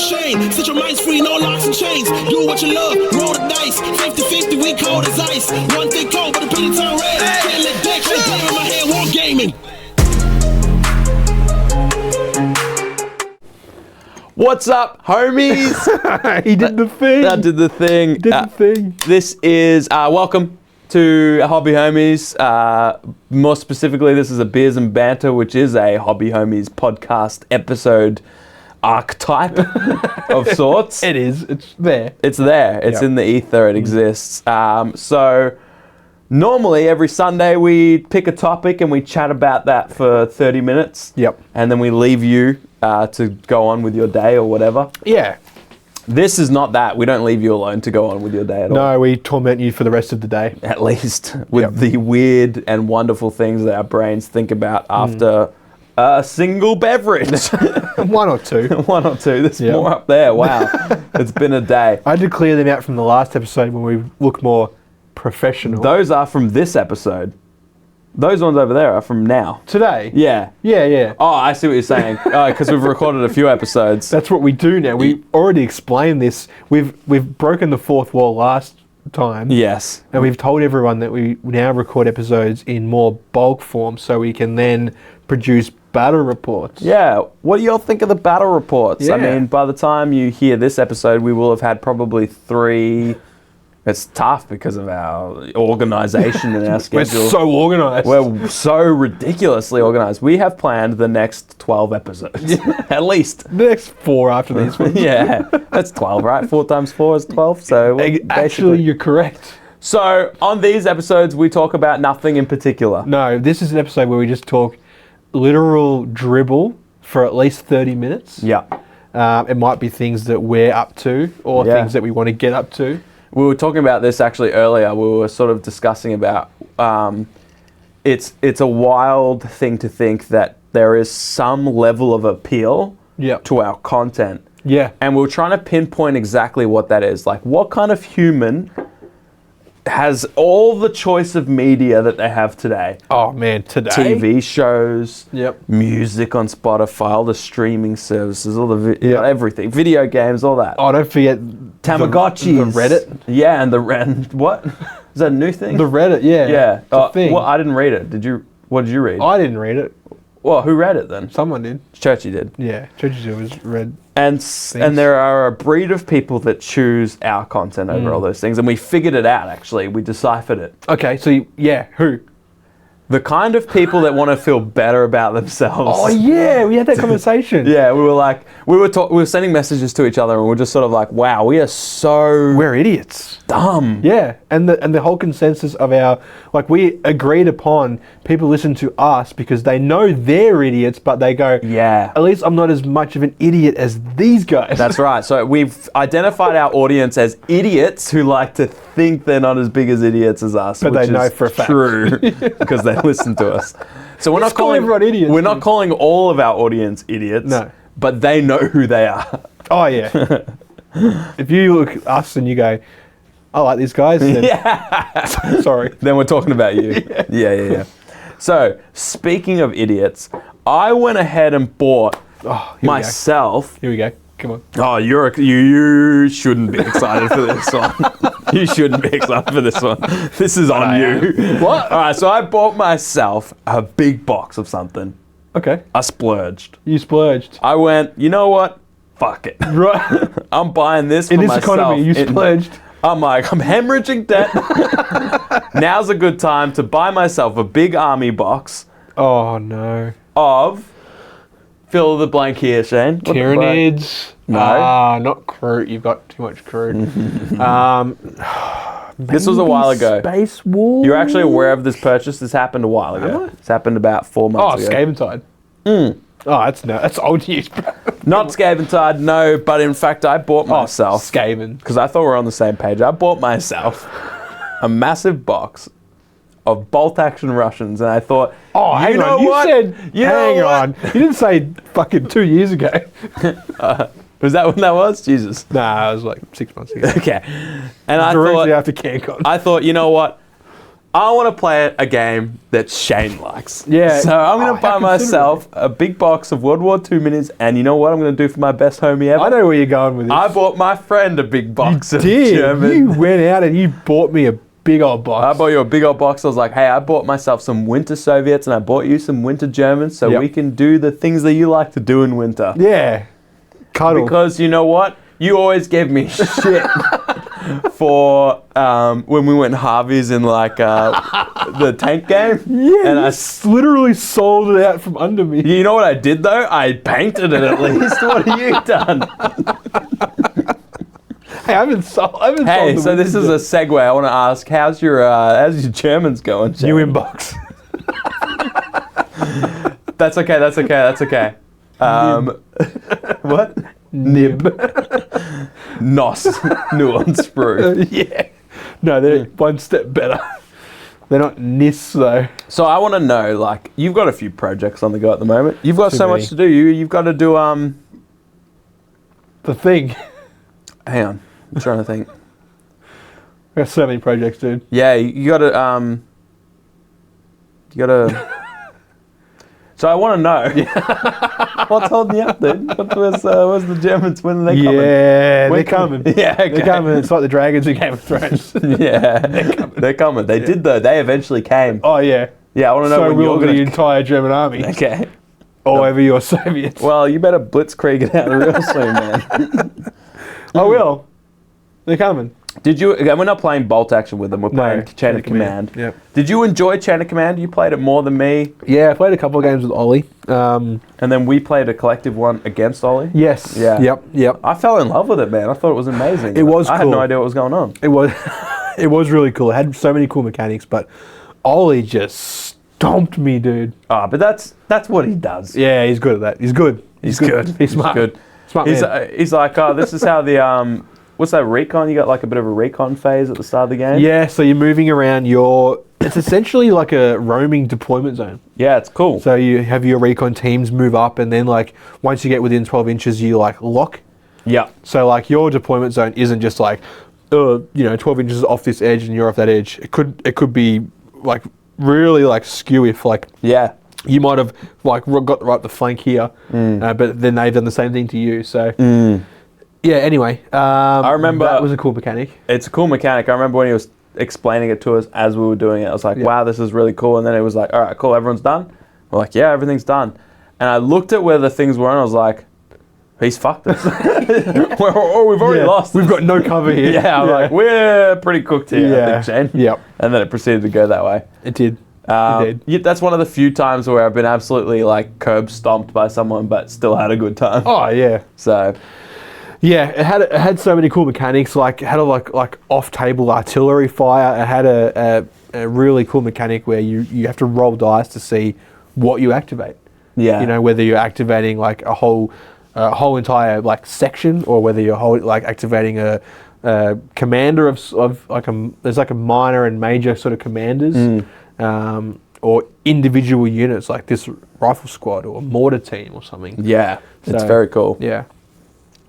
machine. Set your minds free, no locks and chains. Do what you love, roll the dice. 50-50, we cold as ice. One thing cold, but the penny turn red. Can't let that shit clear in my head, war gaming. What's up, homies? He did the thing. I did the thing. Did the thing. This is, welcome to Hobby Homies. More specifically, this is a Beers and Banter, which is a Hobby Homies podcast episode archetype of sorts. It is. It's there. It's there. It's in the ether. It exists. So normally every Sunday we pick a topic and we chat about that for 30 minutes. Yep. And then we leave you to go on with your day or whatever. Yeah. This is not that. We don't leave you alone to go on with your day at all. No, we torment you for the rest of the day. At least with the weird and wonderful things that our brains think about after a single beverage. One or two. One or two. There's more up there. Wow. It's been a day. I had to clear them out from the last episode when we look more professional. Those are from this episode. Those ones over there are from now. Today? Yeah. Yeah. Oh, I see what you're saying. Because we've recorded a few episodes. That's what we do now. We already explained this. We've broken the fourth wall last time. Yes. And we've told everyone that we now record episodes in more bulk form so we can then produce battle reports. Yeah. What do y'all think of the battle reports? Yeah. I mean, by the time you hear this episode, we will have had probably 3... It's tough because of our organisation and our schedule. We're so organised. We're so ridiculously organised. We have planned the next 12 episodes, at least. The next 4 after these ones. Yeah, that's 12, right? 4 times 4 is 12. So Actually, you're correct. So on these episodes, we talk about nothing in particular. No, this is an episode where we just talk literal dribble for at least 30 minutes. Yeah. It might be things that we're up to or things that we want to get up to. We were talking about this actually earlier. We were sort of discussing about it's a wild thing to think that there is some level of appeal to our content. Yeah. And we were trying to pinpoint exactly what that is. Like, what kind of human has all the choice of media that they have today? Oh, man, today? TV shows, music on Spotify, all the streaming services, all the everything, video games, all that. Oh, don't forget Tamagotchis. The Reddit. Yeah, and what? Is that a new thing? The Reddit, yeah. Yeah. It's a thing. Well, I didn't read it. What did you read? I didn't read it. Well, who read it then? Someone did. Churchy did. Yeah, Churchy was read. And there are a breed of people that choose our content over all those things. And we figured it out, actually. We deciphered it. Okay, so, who? The kind of people that want to feel better about themselves. Oh, yeah, we had that conversation. Yeah, we were sending messages to each other and we're just sort of like, wow, we're idiots. Dumb. Yeah, and the whole consensus of we agreed upon people listen to us because they know they're idiots, but they go, at least I'm not as much of an idiot as these guys. That's right. So we've identified our audience as idiots who like to think they're not as big as idiots as us. But which they know is for a fact. True, because they listen to us. So we're not calling everyone idiots. We're not calling all of our audience idiots. No. But they know who they are. Oh, yeah. If you look at us and you go, I like these guys. Then sorry. Then we're talking about you. Yeah. So, speaking of idiots, I went ahead and bought myself. Here we go. Come on. Oh, you shouldn't be excited for this one. You shouldn't be excited for this one. This is on you. What? All right, so I bought myself a big box of something. Okay. I splurged. You splurged. I went, you know what? Fuck it. Right. I'm buying this for myself. In this economy, you splurged. I'm hemorrhaging debt. Now's a good time to buy myself a big army box. Oh, no. Of, fill the blank here, Shane. Tyranids. No. Not crew. You've got too much crew. This was a while ago. Space Wolves. You're actually aware of this purchase? This happened a while ago. It's happened about 4 months ago. Scaventide. Oh, that's old news, bro. Not Scaventide, no, but in fact I bought myself. Skaven. Because I thought we were on the same page. I bought myself a massive box of bolt-action Russians, and I thought, hang on. You didn't say fucking 2 years ago. Was that when that was? Jesus. Nah, it was like 6 months ago. Okay. And I directly thought after CanCon. I thought, you know what? I want to play a game that Shane likes. Yeah. So I'm going Oh, to buy how myself a big box of World War II minis, and you know what I'm going to do for my best homie ever? I know where you're going with this. I bought my friend a big box of Did German. you went out and you bought me a big old box? I bought you a big old box. I was like, hey, I bought myself some winter Soviets, and I bought you some winter Germans, so we can do the things that you like to do in winter. Yeah. Cuddle. Because you know what? You always gave me shit for when we went Harvey's in like the tank game. Yeah, and I literally sold it out from under me. You know what I did though? I painted it at least. What have you done? Hey, I haven't sold. Hey, so this is a segue. I want to ask, how's your Germans going? New inbox. That's okay. That's okay. That's okay. What? Nib. Nos. Nuance sprue. Yeah. No, they're one step better. They're not nis though. So I want to know, like, you've got a few projects on the go at the moment. You've got Too so many. much to do. You've got to do The thing. Hang on, I'm trying to think. We got so many projects, dude. Yeah, you got to You got to. So I want to know. What's holding you up, dude? Where's the Germans? When are they coming? Yeah, When they're coming. Yeah, okay. They're coming. It's like the dragons in Game of Thrones. Yeah, they're coming. They did though. They eventually came. Oh yeah. Yeah, I want to know So when will you're the going to. entire German army. Okay. All over your Soviets. Well, you better blitzkrieg it out real soon, man. I will. They're coming. Did you? We're not playing Bolt Action with them. We're playing Chain of Command. Yep. Did you enjoy Chain of Command? You played it more than me, Yeah, I played a couple of games with Ollie. and then we played a collective one against Ollie. Yes. Yeah. Yep. I fell in love with it, man. I thought it was amazing. It was I had cool. no idea what was going on. It was. It was really cool. It had so many cool mechanics, but Ollie just stomped me, dude. Ah, but that's what he does. Yeah, he's good at that. He's good. He's good. He's smart. Good. Smart man. He's like, oh, this is how the what's that recon? You got like a bit of a recon phase at the start of the game. Yeah, so you're moving around it's essentially like a roaming deployment zone. Yeah, it's cool. So you have your recon teams move up, and then like once you get within 12 inches, you like lock. Yeah. So like your deployment zone isn't just like, 12 inches off this edge and you're off that edge. It could be like really like skew if like Yeah. you might have like got right the flank here, but then they've done the same thing to you. So yeah. Anyway, I remember that was a cool mechanic. It's a cool mechanic. I remember when he was explaining it to us as we were doing it. I was like, wow, this is really cool. And then it was like, all right, cool, everyone's done? We're like, yeah, everything's done. And I looked at where the things were and I was like, he's fucked us. We've already lost. We've got no cover here. Yeah, I'm like, we're pretty cooked here, I think, Shane. Yep. And then it proceeded to go that way. It did. It did. Yeah, that's one of the few times where I've been absolutely like curb stomped by someone but still had a good time. Oh yeah. So Yeah, it had so many cool mechanics. Like it had a like off table artillery fire. It had a really cool mechanic where you have to roll dice to see what you activate. yeah. You know, whether you're activating like a whole entire like section, or whether you're like activating a commander of like there's like a minor and major sort of commanders, or individual units like this rifle squad or mortar team or something. Yeah. It's So, very cool. Yeah.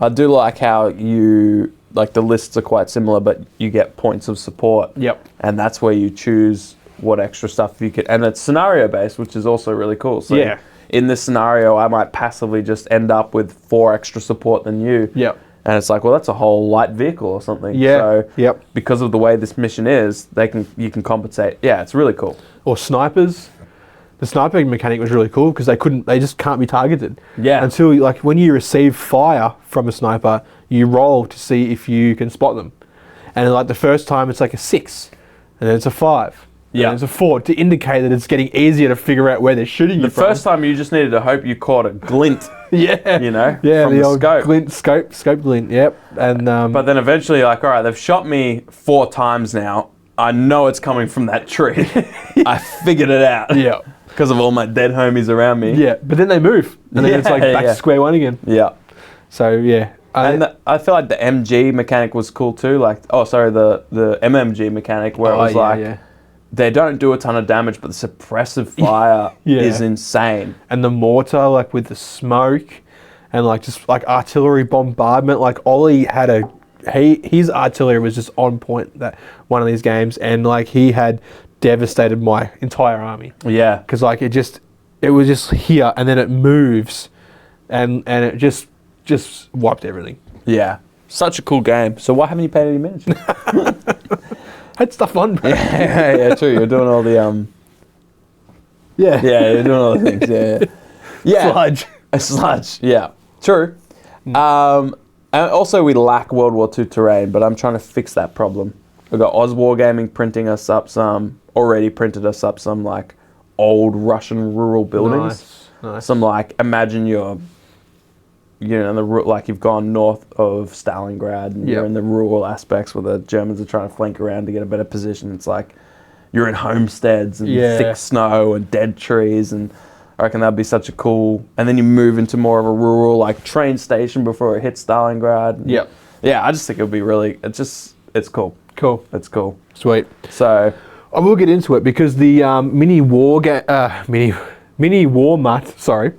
I do like how you, like the lists are quite similar, but you get points of support. Yep. And that's where you choose what extra stuff you could, and it's scenario based, which is also really cool. So Yeah. in this scenario, I might passively just end up with 4 extra support than you. Yep. And it's like, well, that's a whole light vehicle or something. Yeah. So Yep. because of the way this mission is, you can compensate. Yeah, it's really cool. Or snipers. The sniping mechanic was really cool because they just can't be targeted. Yeah. Until like when you receive fire from a sniper, you roll to see if you can spot them. And like the first time it's like a 6, and then it's a 5. Yeah. And it's a 4 to indicate that it's getting easier to figure out where they're shooting you The from. first time you just needed to hope you caught a glint, yeah. you know, Yeah, from the the old scope. glint, scope glint, yep. And But then eventually you're like, all right, they've shot me 4 times now. I know it's coming from that tree. I figured it out. yeah. Because of all my dead homies around me. Yeah. But then they move. And then it's like back to square one again. Yeah. So yeah. And I feel like the MG mechanic was cool too. Like, the MMG mechanic where it was they don't do a ton of damage, but the suppressive fire is insane. And the mortar, like with the smoke, and like just like artillery bombardment. Like Ollie had his artillery was just on point that one of these games, and like he had devastated my entire army. Yeah. Because like it was just here, and then it moves, and it just wiped everything. Yeah. Such a cool game. So why haven't you paid any miniatures? Had stuff on. Yeah, true. You're doing all the Yeah. Yeah, you're doing all the things. Yeah. Yeah. Sludge. A sludge. Yeah. True. And also we lack World War II terrain, but I'm trying to fix that problem. We've got Oz Wargaming printing us up already printed us up some like old Russian rural buildings. Nice. Some like, imagine you're like you've gone north of Stalingrad and you're in the rural aspects where the Germans are trying to flank around to get a better position. It's like you're in homesteads and thick snow and dead trees, and I reckon that'd be such a cool. And then you move into more of a rural like train station before it hits Stalingrad. Yep. Yeah, I just think it would be really. It's cool. Cool. It's cool. Sweet. So I will get into it because the mini war mutt, sorry,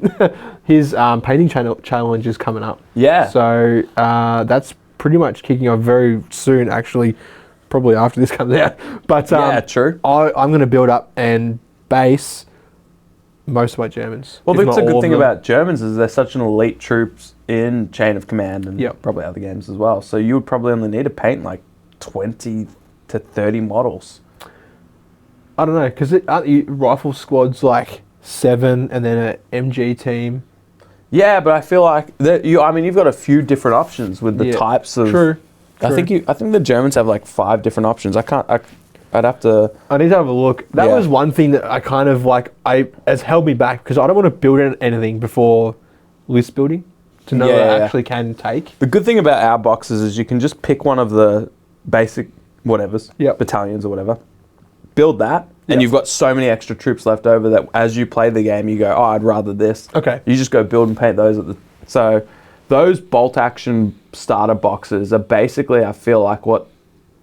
his painting challenge is coming up. Yeah. So that's pretty much kicking off very soon, actually, probably after this comes out. But yeah, true. I'm going to build up and base most of my Germans. Well, if that's not a all good of thing them. about Germans is they're such an elite troops in Chain of Command and probably other games as well. So you would probably only need to paint like 20 to 30 models. I don't know, because aren't rifle squads like 7 and then an MG team? Yeah, but I feel like you've got a few different options with the types of. True. I think the Germans have like 5 different options. I'd have to. I need to have a look. That was one thing that I kind of has held me back because I don't want to build anything before list building to know what I actually can take. The good thing about our boxes is you can just pick one of the basic battalions or whatever, build that, and you've got so many extra troops left over that as you play the game, you go, oh, I'd rather this. Okay. You just go build and paint those so those bolt action starter boxes are basically, I feel like, what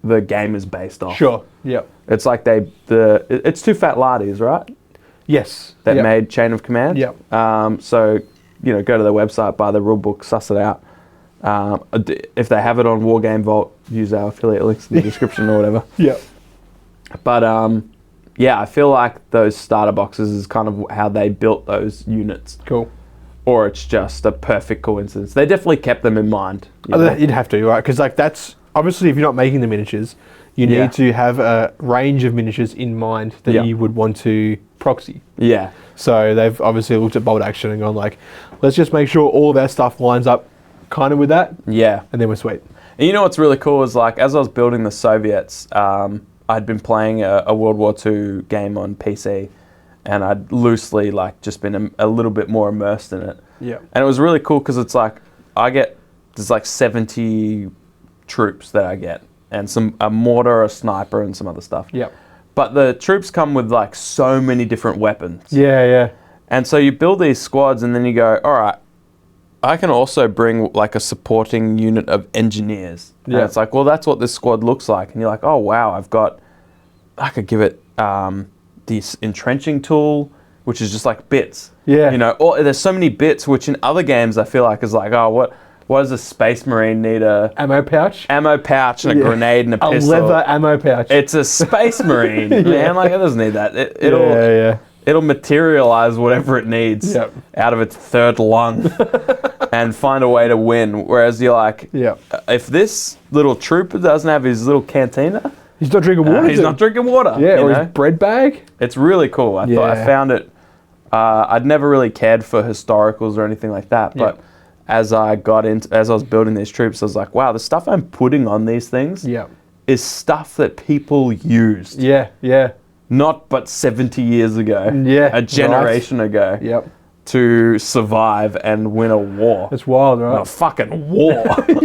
the game is based off. Sure. Yep. It's like it's Too Fat Lardies, right? Yes. That made Chain of Command. Yep. So, go to their website, buy the rule book, suss it out. If they have it on Wargame Vault, use our affiliate links in the description or whatever. Yeah. But I feel like those starter boxes is kind of how they built those units. Cool. Or it's just a perfect coincidence. They definitely kept them in mind. You'd have to, right? Because that's obviously if you're not making the miniatures, you need to have a range of miniatures in mind that you would want to proxy. Yeah. So they've obviously looked at bolt action and gone like, let's just make sure all of our stuff lines up kind of with that. Yeah. And then we're sweet. And you know what's really cool is like, as I was building the Soviets, I'd been playing a World War II game on PC, and I'd loosely just been a little bit more immersed in it. Yeah. And it was really cool because it's like, there's like 70 troops that I get, and a mortar, a sniper, and some other stuff. Yeah. But the troops come with like so many different weapons. Yeah, yeah. And so you build these squads, and then you go, all right, I can also bring like a supporting unit of engineers. Yeah. And it's like, well, that's what this squad looks like. And you're like, oh, wow, I could give it this entrenching tool, which is just like bits. Yeah. Or there's so many bits, which in other games I feel like is like, oh, what does a Space Marine need? Ammo pouch? Ammo pouch and a grenade and a pistol. A leather ammo pouch. It's a Space Marine, man. Like, it doesn't need that. It'll materialize whatever it needs out of its third lung and find a way to win. Whereas you're like, if this little trooper doesn't have his little cantina, he's not drinking water. He's not drinking water. Yeah, or his bread bag. It's really cool. I found it. I'd never really cared for historicals or anything like that, but as I was building these troops, I was like, wow, the stuff I'm putting on these things is stuff that people used. Yeah, yeah. Not but 70 years ago. Yeah. A generation ago. Yep. To survive and win a war. It's wild, right? A fucking war.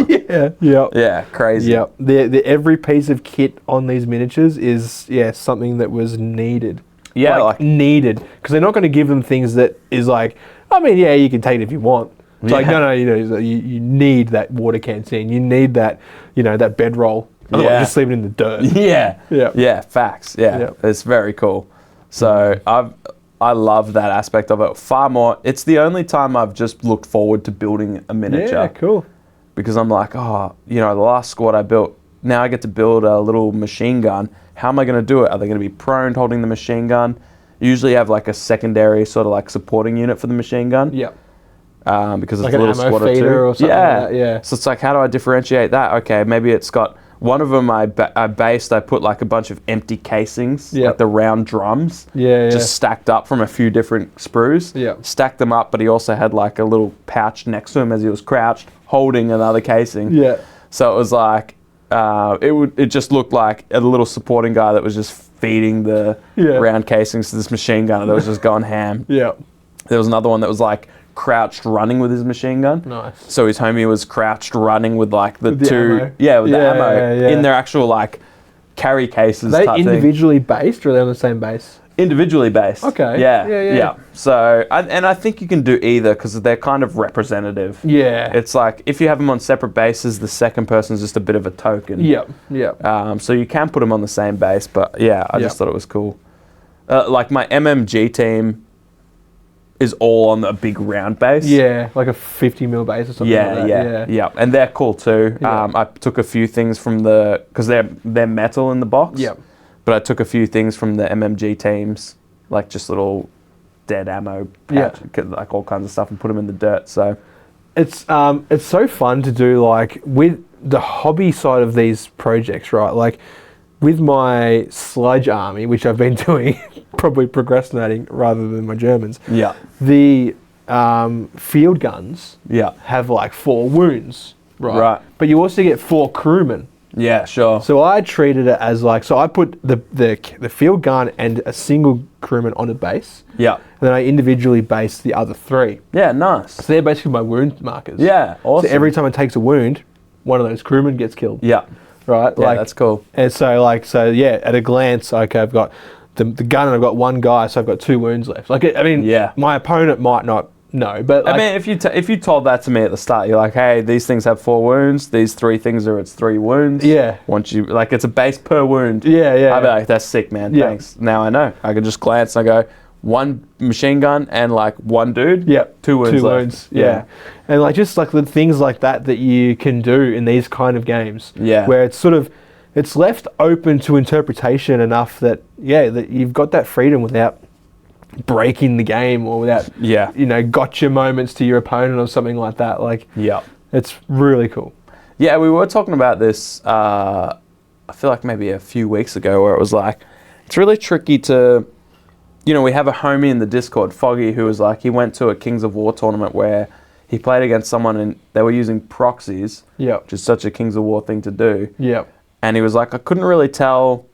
Yeah. Yep. Yeah, crazy. Yep. Every piece of kit on these miniatures is something that was needed. Yeah, like needed. Because they're not going to give them things that is like, I mean, yeah, you can take it if you want. It's like, no, you need that water canteen. You need that, that bedroll. Otherwise, just leave it in the dirt. Yeah. Yeah. Yeah, facts. Yeah. Yep. It's very cool. So I love that aspect of it far more. It's the only time I've just looked forward to building a miniature. Yeah, cool. Because I'm like, the last squad I built, now I get to build a little machine gun. How am I going to do it? Are they going to be prone holding the machine gun? Usually you have like a secondary sort of like supporting unit for the machine gun. Yep. Because Like it's a an little ammo squatter feeder too. or something like that, yeah. So it's like, how do I differentiate that? Okay, maybe it's got one of them. I put like a bunch of empty casings, Yep. like the round drums, Yeah, just stacked up from a few different sprues. Yep. Stacked them up, but he also had like a little pouch next to him as he was crouched, holding another casing. Yeah. So it was like, it just looked like a little supporting guy that was just feeding the round casings to this machine gunner that was just going ham. Yeah. There was another one that was like crouched running with his machine gun. Nice. So his homie was crouched running with like the With the two, ammo. with the Yeah, ammo yeah. in their actual like carry cases. Are they type thing. individually based or are they on the same base? Individually based. Okay. Yeah. Yeah. So, I think you can do either because they're kind of representative. Yeah. It's like if you have them on separate bases, the second person's just a bit of a token. Yep. Yep. So you can put them on the same base, but yeah, I just thought it was cool. Like my MMG team is all on a big round base. Yeah, like a 50 mil base or something like that. Yeah. And they're cool too. Yeah. I took a few things from because they're metal in the box. Yep. But I took a few things from the MMG teams, like just little dead ammo, pouch, like all kinds of stuff, and put them in the dirt. So It's so fun to do, like, with the hobby side of these projects, right? Like, with my sludge army, which I've been doing, probably procrastinating rather than my Germans. yeah, The field guns yeah, have like 4 wounds, right? Right. But you also get 4 crewmen. yeah, sure. So I treated it as like, so I put the field gun and a single crewman on a base. Yeah, And then I individually based the other 3. yeah, nice. So they're basically my wound markers. Yeah, awesome. So every time it takes a wound, one of those crewmen gets killed. yeah, Right? yeah, that's cool. And so at a glance, okay, I've got the gun and I've got 1 guy, so I've got 2 wounds left. Like, I mean, Yeah. my opponent might not know, but like, I mean, if you told that to me at the start, you're like, hey, these things have 4 wounds. These 3 things it's 3 wounds. Yeah. Once you like, it's a base per wound. Yeah, yeah. I'd be like, that's sick, man. Yeah. Thanks. Now I know. I can just glance and I go, 1 machine gun and like 1 dude. yeah, 2 wounds. 2 left. wounds. Yeah. And like just like the things like that you can do in these kind of games. Yeah. Where it's sort of it's left open to interpretation enough that that you've got that freedom without breaking the game or without gotcha moments to your opponent or something like that. Like Yeah. it's really cool. Yeah, we were talking about this, I feel like maybe a few weeks ago, where it was like, it's really tricky to, we have a homie in the Discord, Foggy, who was like, he went to a Kings of War tournament where he played against someone and they were using proxies, Yep. which is such a Kings of War thing to do. Yep. And he was like, I couldn't really tell,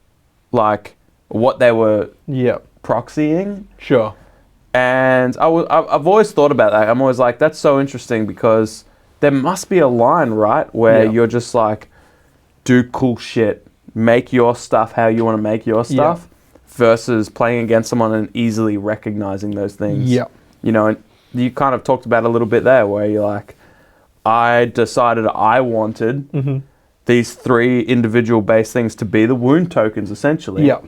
like, what they were Yep. proxying. Sure. And I've always thought about that. I'm always like, that's so interesting because there must be a line, right, where you're just like, do cool shit, make your stuff how you want to make your stuff, versus playing against someone and easily recognizing those things. Yep. And you kind of talked about a little bit there where you're like, I decided I wanted these 3 individual base things to be the wound tokens, essentially. Yep.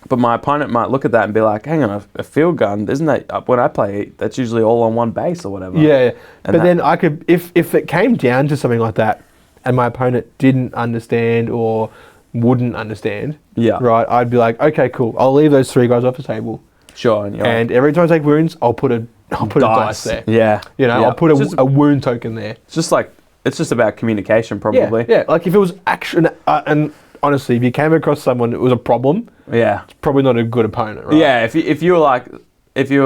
But my opponent might look at that and be like, hang on, a field gun, isn't that, when I play, that's usually all on 1 base or whatever. Yeah. And But then I could, if it came down to something like that and my opponent didn't understand or wouldn't understand, right, I'd be like, okay, cool, I'll leave those 3 guys off the table. Sure. And every time I take wounds, I'll put a dice there. Yeah. I'll put a wound token there. It's just about communication, probably. Yeah. Like if it was action, and honestly, if you came across someone that was a problem, Yeah. it's probably not a good opponent, right? Yeah. If you were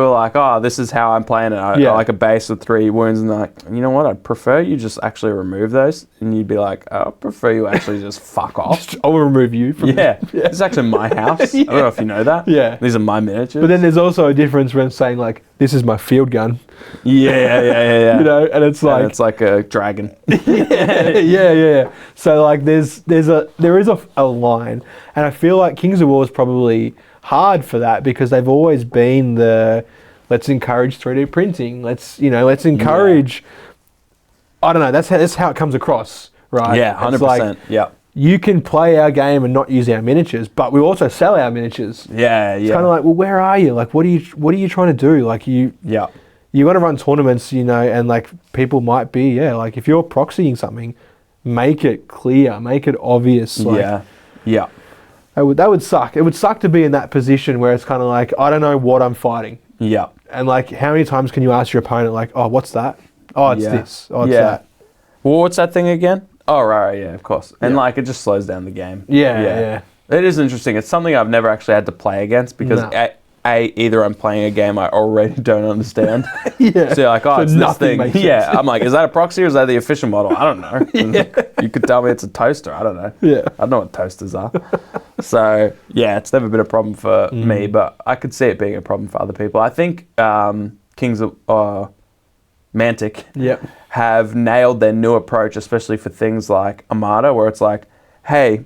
like, oh, this is how I'm playing it, I like a base with 3 wounds, and they're like, you know what, I'd prefer you just actually remove those, and you'd be like, oh, I prefer you actually just fuck off. I'll remove you from This is actually my house. I don't know if you know that. Yeah. These are my miniatures. But then there's also a difference when saying like, this is my field gun. Yeah. And it's like... And it's like a dragon. yeah. So like there is a line, and I feel like Kings of War is probably hard for that because they've always been let's encourage 3D printing. Let's encourage. I don't know. That's how it comes across, right? Yeah, 100%. It's like, yeah. You can play our game and not use our miniatures, but we also sell our miniatures. Yeah. It's kind of like, well, where are you? Like, what are you trying to do? Like you want to run tournaments, and like people might be, like if you're proxying something, make it clear, make it obvious. Like, yeah. That would suck. It would suck to be in that position where it's kind of like, I don't know what I'm fighting. Yeah. And like, how many times can you ask your opponent, like, oh, what's that? Oh, it's this. Oh, it's that. Well, what's that thing again? Oh, right, yeah, of course. And like, it just slows down the game. Yeah. It is interesting. It's something I've never actually had to play against because either I'm playing a game I already don't understand. So you're like, oh, it's this thing. Yeah, I'm like, is that a proxy or is that the official model? I don't know. You could tell me it's a toaster. I don't know. Yeah. I don't know what toasters are. So, yeah, it's never been a problem for me, but I could see it being a problem for other people. I think Kings of Mantic have nailed their new approach, especially for things like Armada, where it's like, hey,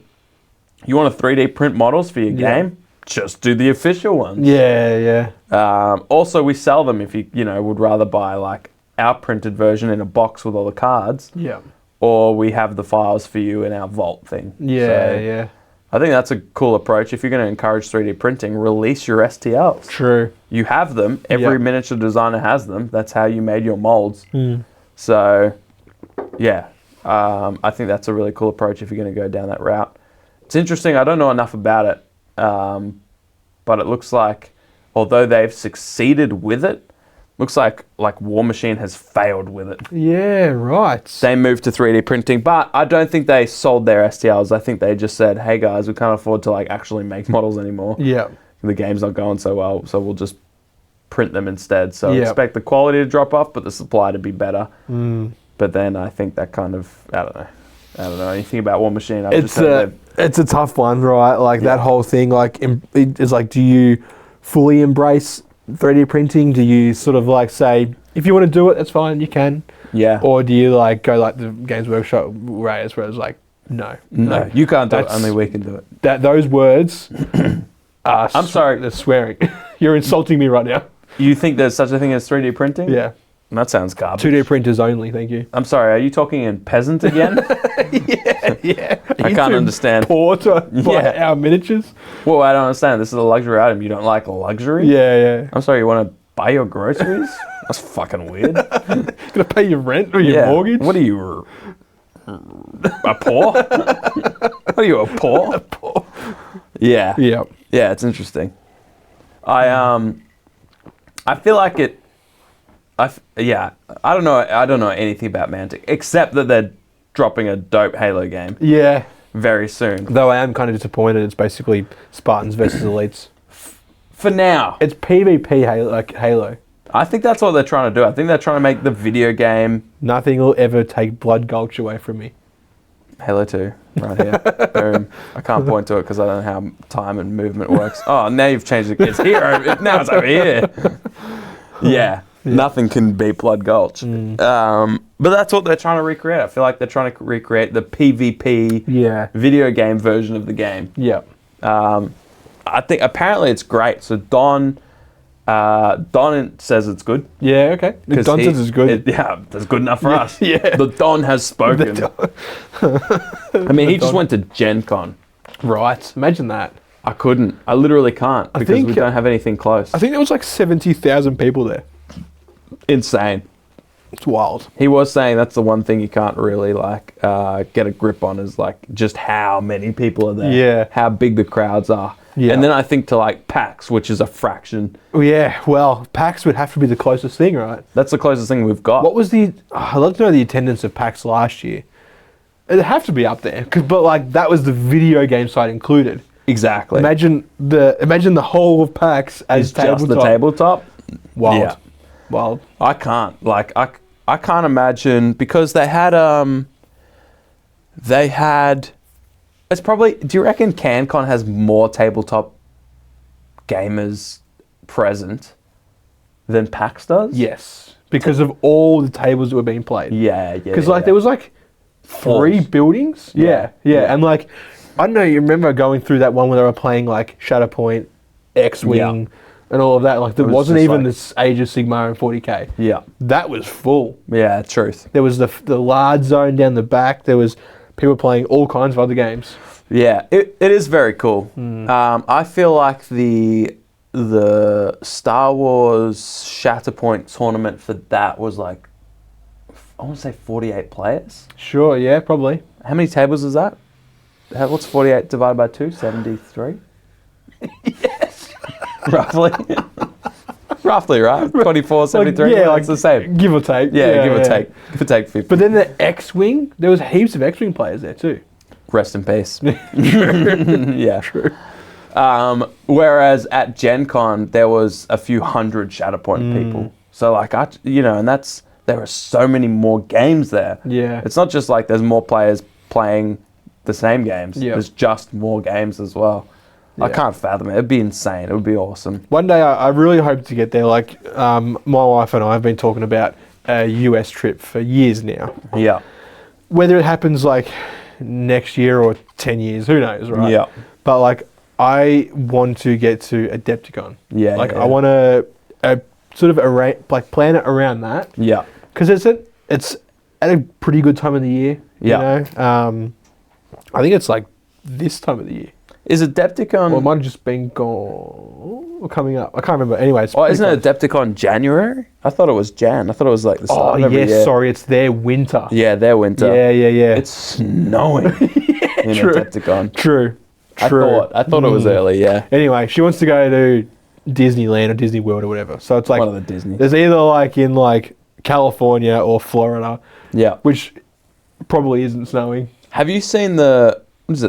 you want to 3D print models for your game? Just do the official ones. Yeah. Also, we sell them if you would rather buy like our printed version in a box with all the cards. Yeah. Or we have the files for you in our vault thing. Yeah. I think that's a cool approach. If you're going to encourage 3D printing, release your STLs. True. You have them. Every miniature designer has them. That's how you made your molds. So, yeah. I think that's a really cool approach if you're going to go down that route. It's interesting. I don't know enough about it. But it looks like, although they've succeeded with it, looks like War Machine has failed with it. Yeah, right. They moved to 3D printing, but I don't think they sold their STLs. I think they just said, hey guys, we can't afford to actually make models anymore. Yeah. The game's not going so well, so we'll just print them instead. So expect the quality to drop off, but the supply to be better. But then I think that kind of, I don't know anything about War Machine. It's a tough one, right? Like that whole thing, it's like, do you fully embrace 3D printing? Do you sort of say, if you want to do it, that's fine, you can. Yeah. Or do you go like the Games Workshop ways where it's like, no, you can't do it. Only we can do it. Those words are. I'm sorry. They're swearing. You're insulting me right now. You think there's such a thing as 3D printing? Yeah. That sounds garbage. 2D printers only, thank you. I'm sorry, are you talking in peasant again? Yeah. I can't understand. Poor to buy our miniatures? Well, I don't understand. This is a luxury item. You don't like luxury? Yeah. I'm sorry, you want to buy your groceries? That's fucking weird. Gonna pay your rent or your mortgage? What are you, a poor? What are you, a poor? A poor. Yeah. Yeah. Yeah, it's interesting. I feel like it. I don't know anything about Mantic except that they're dropping a dope Halo game. Yeah. Very soon. Though I am kind of disappointed. It's basically Spartans versus Elites. For now. It's PvP Halo. I think that's what they're trying to do. I think they're trying to make the video game. Nothing will ever take Blood Gulch away from me. Halo 2, right here. Boom. I can't point to it because I don't know how time and movement works. Oh, now you've changed it. It's here. Now it's over here. Yeah. Nothing can beat Blood Gulch. But that's what they're trying to recreate. I feel like they're trying to recreate the PvP video game version of the game. Yeah. I think apparently it's great. So Don says it's good. Yeah, okay. If Don says it's good. That's good enough for us. Yeah. The Don has spoken. I mean, he just went to Gen Con. Right. Imagine that. I couldn't. I literally can't because we don't have anything close. I think there was 70,000 people there. Insane. It's wild. He was saying that's the one thing you can't really get a grip on is just how many people are there. Yeah. How big the crowds are. Yeah. And then I think to PAX, which is a fraction. Yeah, well, PAX would have to be the closest thing, right? That's the closest thing we've got. What was I'd love to know the attendance of PAX last year. It'd have to be up there, but that was the video game side included. Exactly. Imagine the whole of PAX as tabletop. Just the tabletop. Wild. Yeah. Wild. I can't. I can't imagine because they had it's probably, do you reckon CanCon has more tabletop gamers present than PAX does? Yes. Because of all the tables that were being played. Yeah. Because there was 3 buildings. Yeah. And I don't know, you remember going through that one where they were playing Shatterpoint, X-Wing, and all of that. There wasn't even this Age of Sigmar and 40k. Yeah. That was full. Yeah, truth. There was the large zone down the back. There was people playing all kinds of other games. Yeah, it is very cool. I feel like the Star Wars Shatterpoint tournament for that was I want to say 48 players. Sure, yeah, probably. How many tables is that? What's 48 divided by 2? 73? Yes. Roughly. Roughly, right? 24, 73? yeah, It's the same. Give or take. Yeah, give or take. Give or take 50. But then the X-Wing, there was heaps of X-Wing players there too. Rest in peace. Yeah. True. Whereas at Gen Con, there was a few hundred Shatterpoint people. So like, and there are so many more games there. Yeah. It's not just like there's more players playing the same games. Yep. There's just more games as well. I Yeah. can't fathom it. It'd be insane. It would be awesome. One day I really hope to get there. Like, my wife and I have been talking about a US trip for years now. Yeah. Whether it happens like next year or 10 years, who knows, right? Yeah. But like, I want to get to Adepticon. Yeah. Like, yeah. I want to sort of plan it around that. Yeah. Because it's at a pretty good time of the year. Yeah. You know? I think it's like this time of the year. Is Adepticon... Or it might have just been gone or coming up. I can't remember. Anyway, it's pretty isn't it close. Adepticon January? I thought it was Jan. I thought it was like the start of every yes, year. sorry, it's their winter. Yeah, their winter. Yeah. It's snowing in true. Adepticon. True. I thought it was early, yeah. Anyway, she wants to go to Disneyland or Disney World or whatever. So it's like One of the Disney. there's either like in like California or Florida, Yeah. which probably isn't snowing. Have you seen the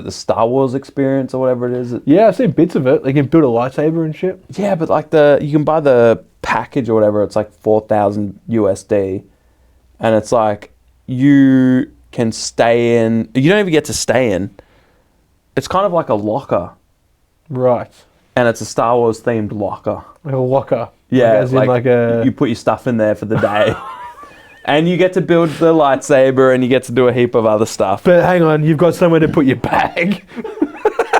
Star Wars experience or whatever it is? Yeah, I've seen bits of it. They can build a lightsaber and shit. Yeah, but like you can buy the package or whatever. It's like 4,000 USD, and it's like you can stay in. You don't even get to stay in. It's kind of like a locker, Right. and it's a Star Wars themed locker. Like a locker. Yeah, Like, as in like a... you put your stuff in there for the day, and you get to build the lightsaber, and you get to do a heap of other stuff. But hang on, you've got somewhere to put your bag.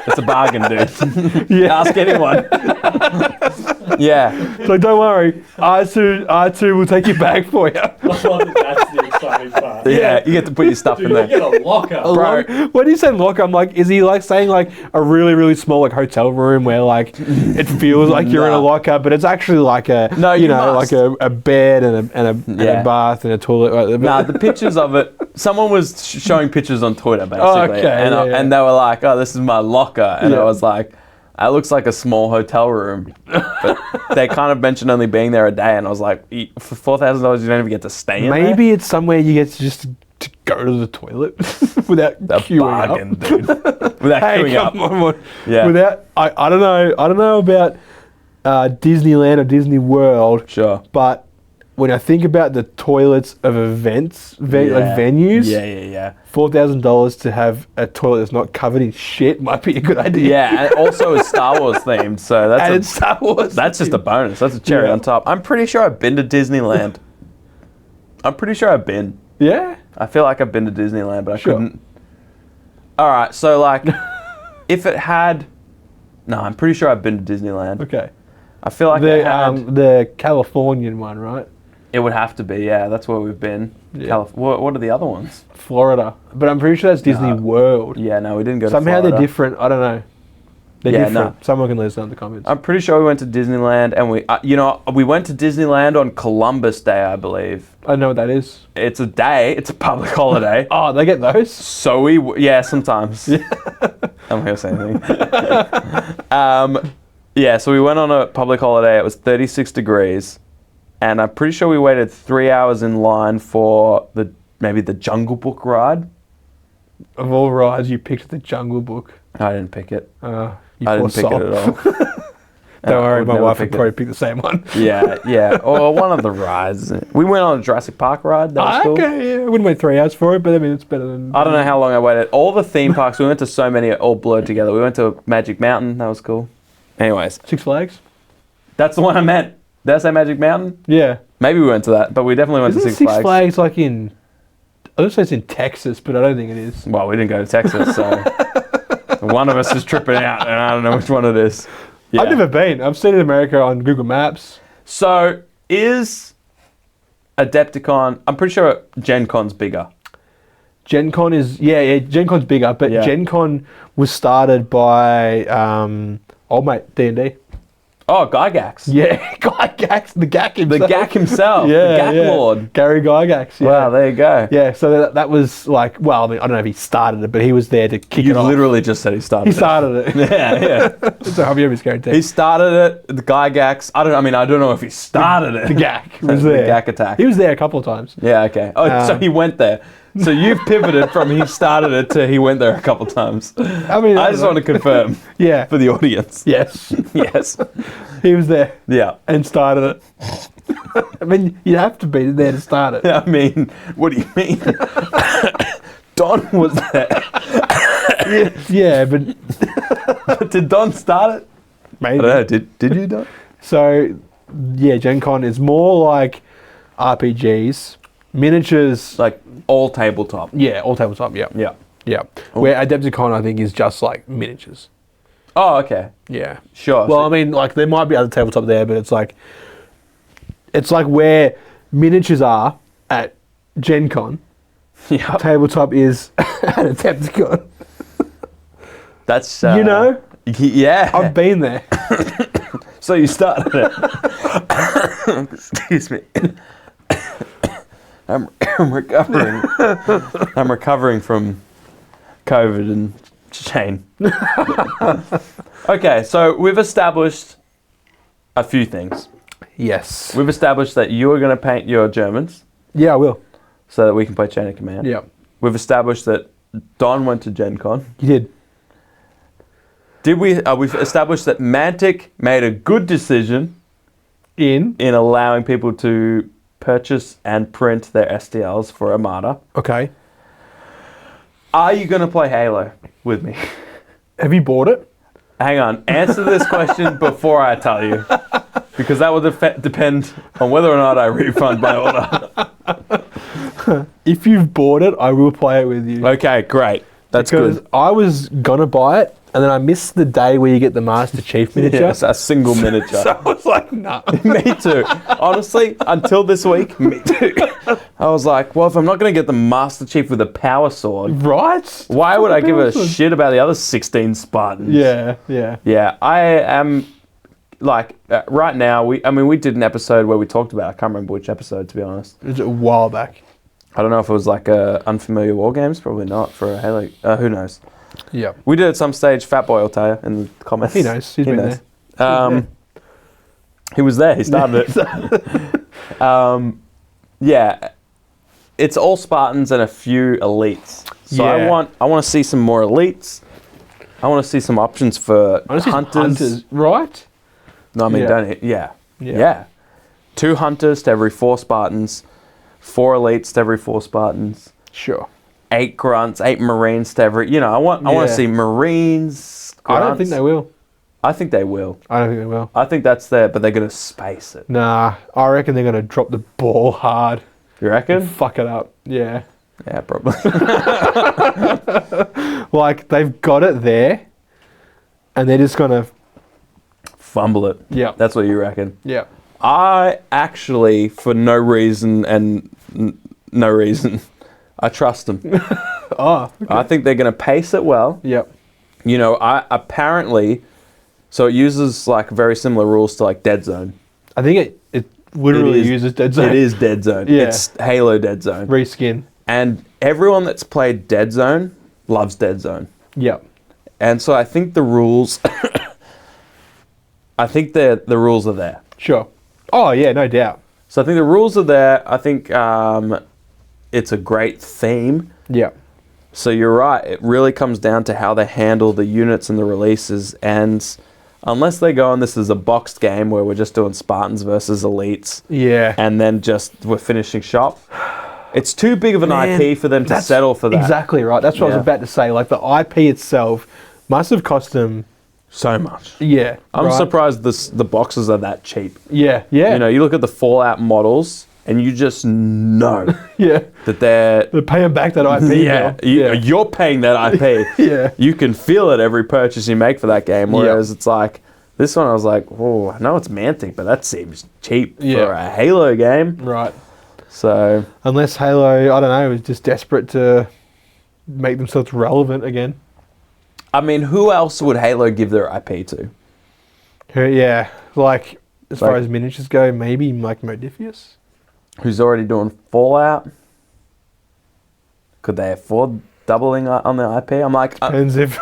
It's a bargain, dude. Yeah. Ask anyone. Yeah. So don't worry, R2 will take your bag for you. That's the exciting part. Yeah, you get to put your stuff in You there. get a locker. Bro. When you say locker, I'm like, is he like saying like a really, really small like hotel room where like it feels like you're in a Nah. locker, but it's actually like a No, you like must. a bed and a Yeah. bath and a toilet. Nah, the pictures of it. Someone was showing pictures on Twitter, basically, okay, yeah. and they were like, "Oh, this is my locker," and Yeah. I was like, "That looks like a small hotel room." But they kind of mentioned only being there a day, and I was like, "For $4,000, you don't even get to stay in there." Maybe it's somewhere you get to just to go to the toilet without The queuing bargain, up. dude. Without Hey, queuing up. come on. Yeah. Without I don't know about Disneyland or Disney World, Sure. but when I think about the toilets of events, like Yeah. venues, Yeah. $4,000 to have a toilet that's not covered in shit might be a good idea. Yeah, and also it's Star Wars themed, so And that's it's Star Wars. that's just a bonus. That's a cherry Yeah. on top. I'm pretty sure I've been to Disneyland. I'm pretty sure I've been. Yeah? I feel like I've been to Disneyland, but I Sure. couldn't. All right, so like, if it had, no, I'm pretty sure I've been to Disneyland. Okay. I feel like it had, The Californian one, right? it would have to be. Yeah, that's where we've been. Yeah. What are the other ones? Florida. But I'm pretty sure that's Disney World. Yeah, no, we didn't go. Somehow to Florida. they're different. I don't know. They're Yeah, different. no. Someone can let us know in the comments. I'm pretty sure we went to Disneyland, and we went to Disneyland on Columbus Day, I believe. I know what that is. It's a day. It's a public holiday. Oh, they get those? So yeah, sometimes. I'm not gonna say anything. Yeah, so we went on a public holiday. It was 36 degrees, and I'm pretty sure we waited 3 hours in line for maybe the Jungle Book ride. Of all rides, you picked the Jungle Book. I didn't pick it. You I poor didn't pick soul. it at all. Don't worry, would my never wife would pick it. probably pick the same one. Yeah, or one of the rides. We went on a Jurassic Park ride. That was cool. Okay, yeah. I wouldn't wait 3 hours for it, but I mean, it's better than... I don't know how long I waited. All the theme parks, we went to so many, all blurred together. We went to Magic Mountain. That was cool. Anyways, Six Flags? that's the one I meant. Did I say Magic Mountain? Yeah. Maybe we went to that, but we definitely went Isn't to Six Six Flags. Flags like in... I don't say it's in Texas, but I don't think it is. Well, we didn't go to Texas, so one of us is tripping out, and I don't know which one it is. Yeah. I've never been. I've seen it in America on Google Maps. So, is Adepticon... I'm pretty sure Gen Con's bigger. Gen Con is... Yeah, Gen Con's bigger, but Yeah. Gen Con was started by old mate D&D. Oh, Gygax. Yeah, Gygax, the Gak The himself. Gak himself. Yeah, the Gak yeah. Lord. Gary Gygax. Yeah. Wow, there you go. Yeah, so that was like, well, I mean, I don't know if he started it, but he was there to kick You it off. literally just said he started He started it. it. Yeah. It's a hobby homies guarantee. He started it. The Gygax. I don't know if he started it. The Gak was The there. Gak attack. He was there a couple of times. Yeah, okay. Oh, so he went there. So you've pivoted from he started it to he went there a couple times. I mean, I just want to confirm Yeah. for the audience. Yes. Yes. He was there Yeah. and started it. I mean, you have to be there to start it. I mean, what do you mean? Don was there. Yeah, but Did Don start it? maybe. I don't know. Did you, Don? So, yeah, Gen Con is more like RPGs, miniatures. Like all tabletop. Yeah, all tabletop. Yeah, Yeah. yeah. Where Adepticon, I think, is just like miniatures. Oh, okay. Yeah. Sure. Well, So- I mean, like there might be other tabletop there, but it's like where miniatures are at Gen Con. yeah. Tabletop is at Adepticon. That's You know? Yeah. I've been there. So you started it. Excuse me. I'm recovering. I'm recovering from COVID and Shane. Okay, so we've established a few things. Yes. We've established that you are going to paint your Germans Yeah, I will. so that we can play Chain of Command. Yeah. We've established that Don went to Gen Con. You did. Did we? We've established that Mantic made a good decision In. in allowing people to purchase and print their STLs for Armada. Okay. Are you going to play Halo with me? Have you bought it? Hang on. Answer this question before I tell you. Because that will depend on whether or not I refund my order. If you've bought it, I will play it with you. Okay, great. That's Because good. I was gonna buy it, and then I missed the day where you get the Master Chief miniature. Yes, a single miniature. So I was like, nah. Me too. Honestly, until this week, me too. I was like, well, if I'm not going to get the Master Chief with a power sword, Right? why would I give a Awesome. shit about the other 16 Spartans? Yeah, yeah. Yeah, I am like right now. We did an episode where we talked about. I can't remember which episode, to be honest. It was a while back. I don't know if it was like unfamiliar war games. Probably not for a Halo. Who knows? Yeah. We did at some stage. Fat Boy will tell you in the comments. He knows. He's been there. He was there. He started it. Yeah, it's all Spartans and a few elites. So Yeah. I want to see some more elites. I want to see some options for I just see some hunters. right? No, I mean, Yeah. don't. Yeah. Yeah. Yeah. 2 hunters to every 4 Spartans. 4 elites to every 4 Spartans. Sure. 8 grunts, 8 marines to every. I want to Yeah. see marines. I don't grunts. think they will. I think they will. I don't think they will. I think that's there, but they're gonna space it. Nah, I reckon they're gonna drop the ball hard. You reckon? Fuck it up. Yeah. Yeah, probably. Like they've got it there, and they're just gonna. Fumble it. Yeah. That's what you reckon. Yeah. I actually, for no reason no reason, I trust them. Oh. I think they're gonna pace it well. Yep. I apparently, so it uses like very similar rules to like Dead Zone. I think it literally It is- uses Dead Zone. It is Dead Zone. Yeah. It's Halo Dead Zone. Reskin. And everyone that's played Dead Zone loves Dead Zone. Yep. And so I think the rules, the rules are there. Sure. Oh yeah, no doubt. So I think the rules are there. I think it's a great theme. Yep. So you're right. It really comes down to how they handle the units and the releases. And unless they go on this as a boxed game where we're just doing Spartans versus elites Yeah. and then just we're finishing shop, it's too big of an IP for them to That's settle for that. Exactly right. That's what I Yeah. was about to say. Like the IP itself must have cost them. So much. Yeah. I'm right? surprised the boxes are that cheap. Yeah. Yeah. You look at the Fallout models and you just know Yeah. that they're paying back that IP. yeah, bill. you're paying that IP. Yeah. You can feel it every purchase you make for that game. Whereas it's like this one, I was like, oh, I know it's Mantic, but that seems cheap for a Halo game. Right. So Unless Halo, I don't know, is just desperate to make themselves relevant again. I mean, who else would Halo give their IP to? Yeah, like as far Like- as miniatures go, maybe like Modifius. Who's already doing Fallout? Could they afford doubling on the IP? I'm like, Depends if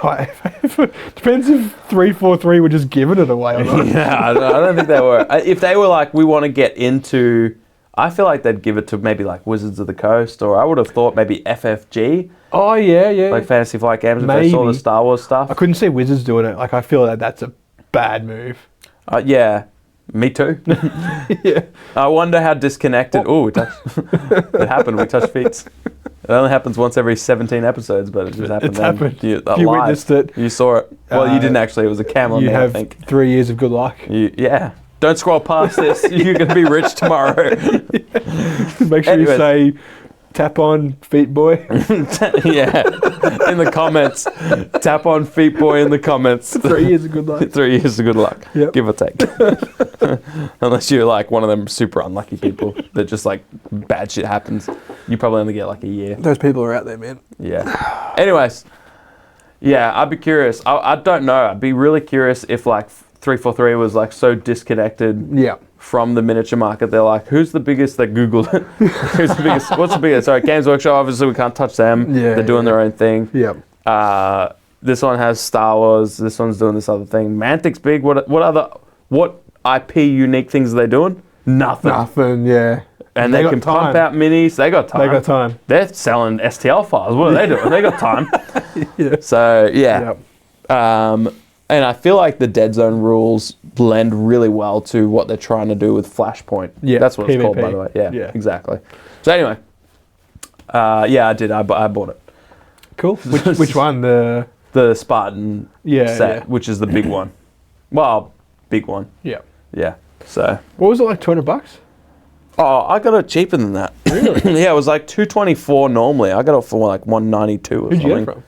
depends if 343 were just giving it away or not. yeah, I don't think they were. If they were like, we want to get into, I feel like they'd give it to maybe like Wizards of the Coast, or I would have thought maybe FFG, Oh yeah, yeah. like Fantasy Flight Games, if they saw the Maybe. Star Wars stuff. I couldn't see Wizards doing it. Like I feel that that's a bad move. Yeah, me too. Yeah. I wonder how disconnected. Oh, we touched. It happened. We touched feet. It only happens once every 17 episodes, but it just happened. It's then. happened. You You witnessed it. You saw it. Well, you Uh, didn't actually. It was a cam on You me, I have think. 3 years of good luck. Yeah. Don't scroll past this. You're going to be rich tomorrow. Make sure Anyways. you say tap on feet boy. Yeah. In the comments. Tap on Feet Boy in the comments. 3 years of good luck. 3 years of good luck. Yep. Give or take. Unless you're like one of them super unlucky people that just like bad shit happens. You probably only get like a year. Those people are out there, man. Yeah. Anyways, yeah, I'd be curious. I don't know. I'd be really curious if like 343 was like so disconnected Yeah. from the miniature market. They're like, who's the biggest? They Googled it. Who's the biggest? What's the biggest? Sorry, Games Workshop. Obviously, we can't touch them. Yeah, They're doing their own thing. Yeah. This one has Star Wars. This one's doing this other thing. Mantic's big. What IP unique things are they doing? Nothing. Nothing. Yeah. And they got can pump time. out minis. They got time. They got time. They're selling STL files. What are they doing? They got time. Yeah. So yeah. Yep. And I feel like the Dead Zone rules blend really well to what they're trying to do with Flashpoint. Yeah, That's what it's called, PvP. by the way. Yeah, Yeah. exactly. So anyway, yeah, I did. I bought it. Cool. Which one? The Spartan Yeah, set, yeah. which is the big one. Well, big one. Yeah. Yeah. So. What was it, like $200? Oh, I got it cheaper than that. Really? Yeah, it was like $224 normally. I got it for like $192 or Who'd you something. get it from?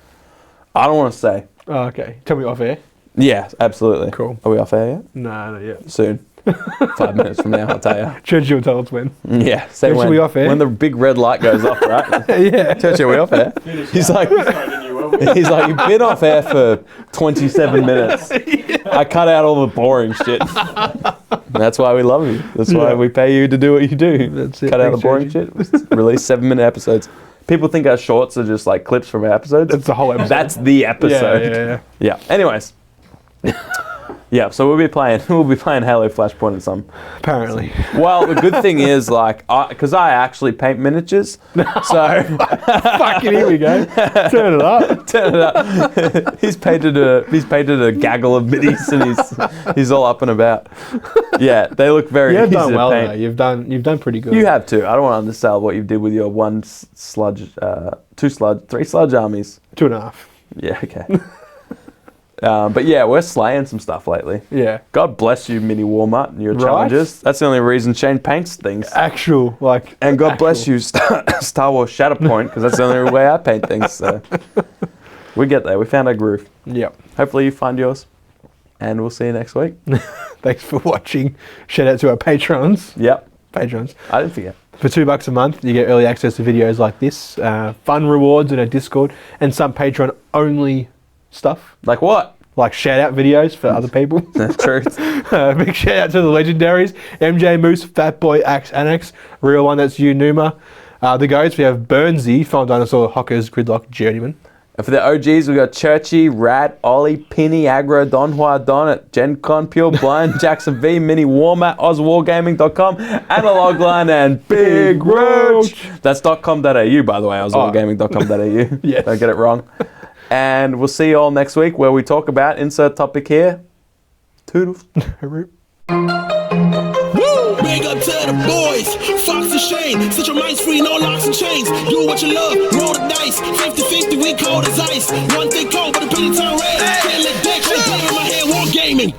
I don't want to say. Oh, okay. Tell me off air. Yeah, absolutely. Cool. Are we off air yet? No, not yet. Soon. 5 minutes from now, I'll tell you. Churchill will tell us when. Yeah. Say Churchill, we off air? when the big red light goes off, right? Yeah. Churchill, we off air? He's like, he's like, you've been off air for 27 minutes. I cut out all the boring shit. That's why we love you. That's why Yeah. we pay you to do what you do. That's it. Cut out the Thanks, boring Georgie. shit. Release 7-minute episodes. People think our shorts are just like clips from our episodes. That's the whole episode. That's the episode. Yeah. Anyways. Yeah, so we'll be playing Halo Flashpoint and some. Apparently. Well, the good thing is like, because I actually paint miniatures, so Fucking here we go. Turn it up. turn it up. He's painted a gaggle of minis and he's all up and about. Yeah, they look very. You have easy done to well paint. though. You've done pretty good. You have to. I don't want to undersell what you did with your three sludge armies. 2.5. Yeah, okay. But yeah, we're slaying some stuff lately. Yeah. God bless you, Mini Walmart, and your Right? challenges. That's the only reason Shane paints things. Actual, like. And God bless actual. you, Star Wars Shatterpoint, because that's the only way I paint things. So we get there. We found our groove. Yep. Hopefully you find yours. And we'll see you next week. Thanks for watching. Shout out to our patrons. Yep. Patrons. I didn't forget. For $2 a month, you get early access to videos like this, fun rewards in our Discord, and some Patreon only stuff, Like what? like shout out videos for other people. Truth. Big shout out to the legendaries: MJ Moose, Fat Boy, Axe Annex, real one that's you, Numa. The goats, we have Burnsy, Fallen Dinosaur, Hockers, Gridlock, Journeyman. And for the OGs, we got Churchy, Rat, Ollie, Penny, Aggro, Don Hua Don at Gen Con, Pure Blind, Jackson V, Mini Warmat, OzWargaming.com, Analog Line, and Big Roach. That's .com.au, by the way, OzWargaming.com.au. Yes. Don't get it wrong. And we'll see you all next week where we talk about insert topic here. Toodles. Woo! Big up to the boys, Fox and Shane. Set your minds free, no locks and chains. Do what you love, roll the dice. 50-50, we cold as ice. One thing cold, but the penny turn red. Can't let that shit in my head, war gaming.